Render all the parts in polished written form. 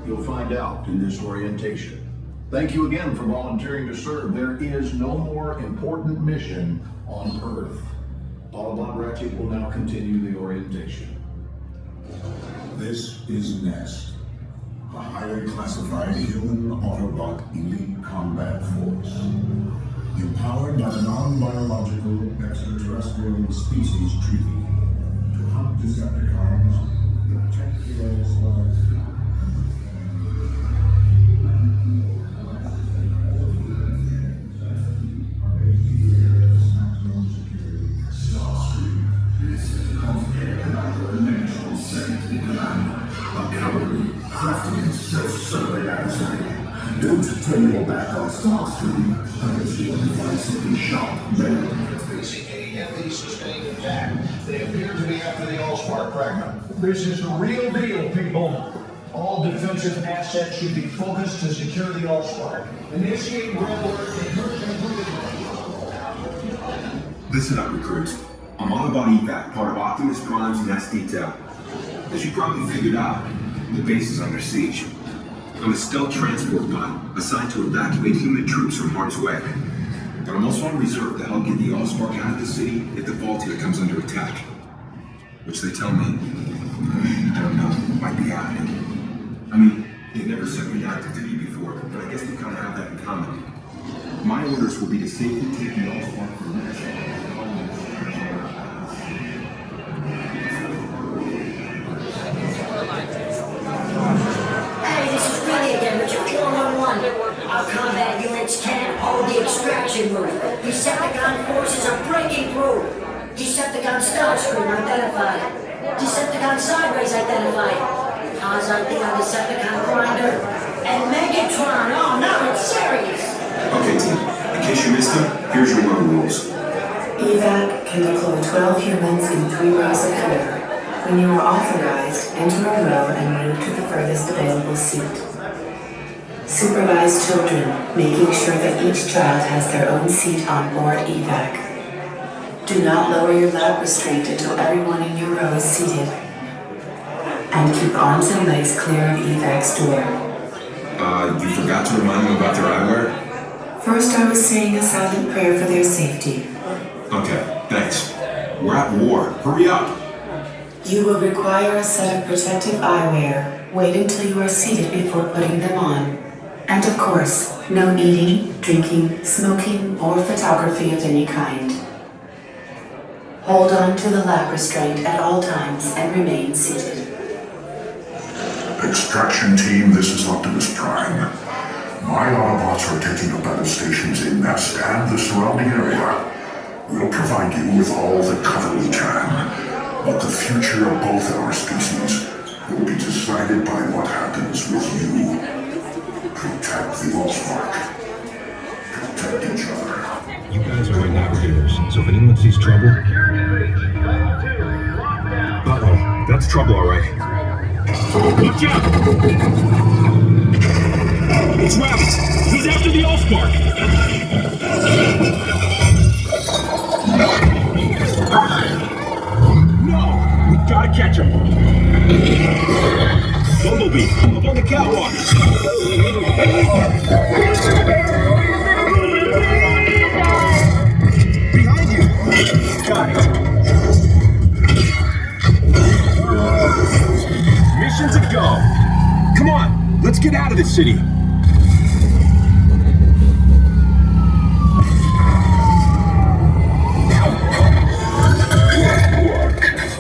You'll find out in this orientation. Thank you again for volunteering to serve. There is no more important mission on Earth. Autobot Ratchet will now continue the orientation. This is Nest, a highly classified human Autobot elite combat force. Empowered by the non-biological extraterrestrial species treaty to hunt Decepticons and protect the Earth's lives. Self-serving adversary. Don't turn your back on Starscream unless you find something sharp there. Basic AMV sustained intact. They appear to be after the Allspark fragment. This is the real deal, people. All defensive assets should be focused to secure the Allspark. Initiate red alert incursion. Listen up, recruits. I'm Autobot evac, part of Optimus Prime's Nest Detail. As you probably figured out, the base is under siege. I'm a stealth transport pod assigned to evacuate human troops from harm's way. But I'm also on reserve to help get the Allspark out of the city if the Vaultier comes under attack. Which they tell me, I don't know, might be happening. I mean, they've never sent me active to me before, but I guess we kind of have that in common. My orders will be to safely take the Allspark from there. Our combat units can't hold the extraction route. Decepticon forces are breaking through. Decepticon Starscream identified. Decepticon Sideways identified. Ours are the Decepticon Grinder. And Megatron. Oh no, it's serious. Okay, team. In case you missed them, here's your one rules. Evac can deploy 12 humans in 3 rows of order. When you are authorized, enter a row and move to the furthest available seat. Supervise children, making sure that each child has their own seat on board evac. Do not lower your lap restraint until everyone in your row is seated. And keep arms and legs clear of evac's door. You forgot to remind them about their eyewear? First, I was saying a silent prayer for their safety. Okay, thanks. We're at war. Hurry up! You will require a set of protective eyewear. Wait until you are seated before putting them on. And of course, no eating, drinking, smoking, or photography of any kind. Hold on to the lap restraint at all times and remain seated. Extraction team, this is Optimus Prime. My Autobots are taking up battle stations in Nest and the surrounding area. We'll provide you with all the cover we can, but the future of both our species will be decided by what happens with you. Protect the Allspark. Protect each other. You guys are my navigators, so if anyone sees trouble... Uh-oh, that's trouble, alright. Watch out! It's Rabbit! He's after the Allspark! No! We gotta catch him! Bumblebee, up on the catwalk! Behind you! Got it! Mission to go! Come on, let's get out of this city!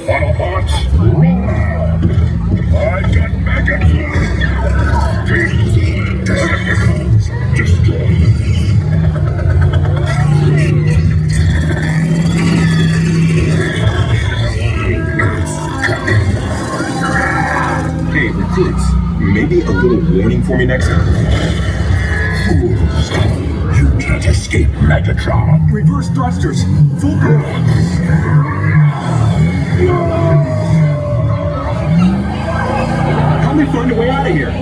Autobots, roll out! I got Megatron! Decepticons, destroy! Hey, recruits, maybe a little warning for me next time? Fools! You can't escape Megatron! Reverse thrusters! Full Help me find a way out of here!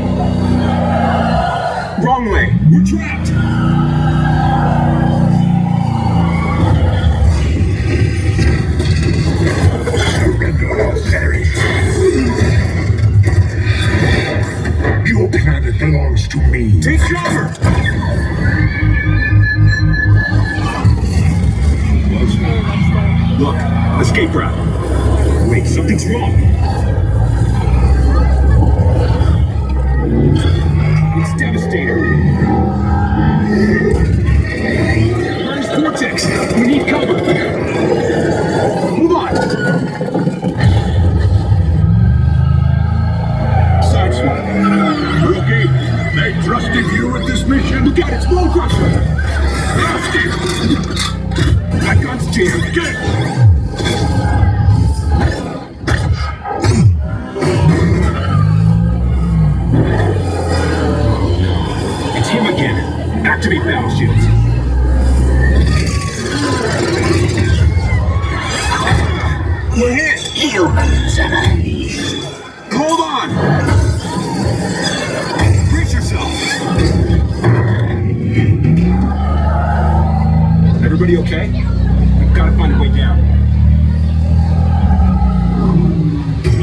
Wrong way! We're trapped! Surrender or perish! You'll be What's wrong? It's devastating. Where's Vortex? We need cover. Move on. Sideswipe. Rookie, they trusted you with this mission? Look out, it's Bone Crusher. My gun's jammed. Get it. It's him again. Activate battle shields. We're hit. Humans and unleashed. Hold on. Brace yourself. Everybody okay? We've got to find a way down.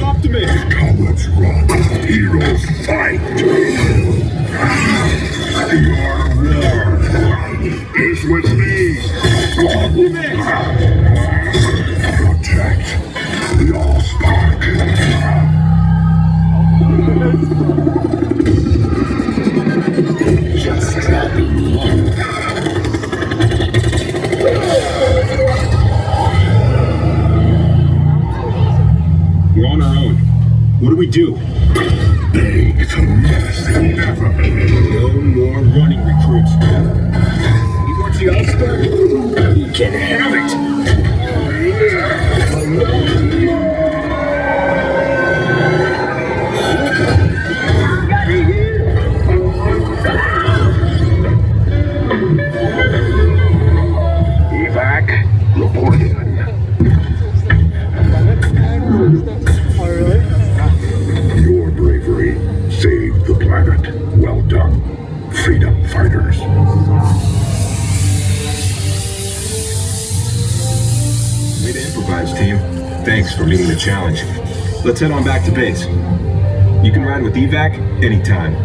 Optimus! Cowards run, heroes fight. Your war is with me. Optimus! Protect the Allspark. Just dropping in. We're on our own. What do we do? Big to mess never. No more running recruits. He wants the Allspark? He can have it! Evac, report in. Your bravery saved the planet. Well done, freedom fighters. Way to improvise, team. Thanks for meeting the challenge. Let's head on back to base. You can ride with Evac anytime.